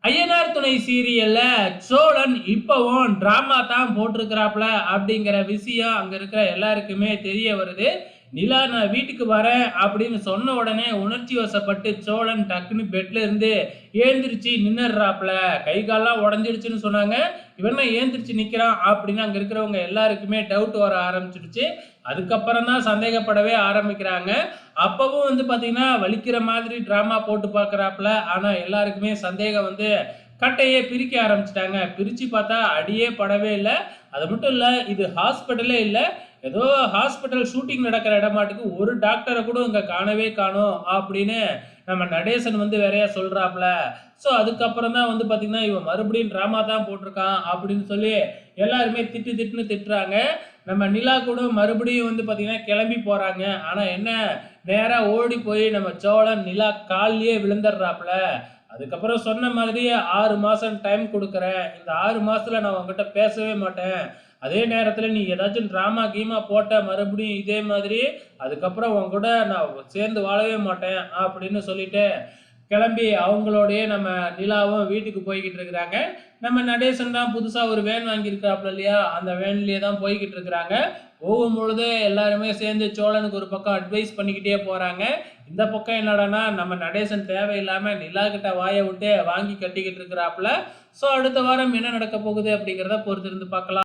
ஐயனார் துணை சீரியல்ல சோழன் இப்பவும் டிராமா தான் போட்டிருக்கிறாப்ல அப்படிங்கிற விஷயம் அங்க இருக்கிற எல்லாருக்குமே தெரிய வருது. நிலா நான் வீட்டுக்கு வரேன் அப்படின்னு சொன்ன உடனே உணர்ச்சி வசப்பட்டு சோழன் டக்குன்னு பெட்ல இருந்து ஏந்திரிச்சு நின்னுறாப்ல. கை கால்லாம் உடஞ்சிடுச்சுன்னு சொன்னாங்க. இவன் ஏந்திரிச்சு நிக்கிறான் அப்படின்னு அங்க இருக்கிறவங்க எல்லாருக்குமே டவுட் வர ஆரம்பிச்சிடுச்சு. அதுக்கப்புறம் தான் சந்தேகப்படவே ஆரம்பிக்கிறாங்க. அப்பவும் பாத்தீங்கன்னா வலிக்கிற மாதிரி டிராமா போட்டு பாக்குறாப்ல. ஆனா எல்லாருக்குமே சந்தேகம் கட்டையே பிரிக்க ஆரம்பிச்சிட்டாங்க. பிரிச்சு பார்த்தா அடியே படவே இல்லை. அது மட்டும் இல்ல, இது ஹாஸ்பிட்டலே இல்லை, ஏதோ ஹாஸ்பிட்டல் ஷூட்டிங் நடக்கிற இடமாட்டுக்கு ஒரு டாக்டரை கூட இங்க காணவே காணோம் அப்படின்னு நம்ம நடேசன் வேறையா சொல்றாப்ல. ஸோ அதுக்கப்புறம் தான் பார்த்தீங்கன்னா இவன் மறுபடியும் ட்ராமா தான் போட்டிருக்கான் அப்படின்னு சொல்லி எல்லாருமே திட்டுன்னு திட்டுறாங்க. நம்ம நிலா கூட மறுபடியும் பார்த்தீங்கன்னா கிளம்பி போறாங்க. ஆனா என்ன, நேரா ஓடி போய் நம்ம சோழன் நிலா கால்லயே விழுந்துடுறாப்ல. அதுக்கப்புறம் சொன்ன மாதிரியே 6 மாசம் டைம் கொடுக்குறேன், இந்த 6 மாசத்துல நான் உங்ககிட்ட பேசவே மாட்டேன், அதே நேரத்துல நீ ஏதாச்சும் டிராமா கீமா போட்ட மறுபடியும் இதே மாதிரி அதுக்கப்புறம் உன் கூட நான் சேர்ந்து வாழவே மாட்டேன் அப்படின்னு சொல்லிட்டு கிளம்பி அவங்களோடய நம்ம நிலாவும் வீட்டுக்கு போய்கிட்டு இருக்கிறாங்க. நம்ம நடேசன் தான் புதுசா ஒரு வேன் வாங்கியிருக்காப்புல இல்லையா, அந்த வேன்லயே தான் போய்கிட்டு இருக்கிறாங்க. போகும்பொழுது எல்லாருமே சேர்ந்து சோழனுக்கு ஒரு பக்கம் அட்வைஸ் பண்ணிக்கிட்டே போறாங்க. இந்த பக்கம் என்னடான்னா நம்ம நடேசன் தேவையில்லாம நிலா கிட்ட வாயை விட்டு வாங்கி கட்டிக்கிட்டு இருக்கிறாப்புல. ஸோ அடுத்த வாரம் என்ன நடக்க போகுது அப்படிங்கிறத பொறுத்திருந்து பார்க்கலாம்.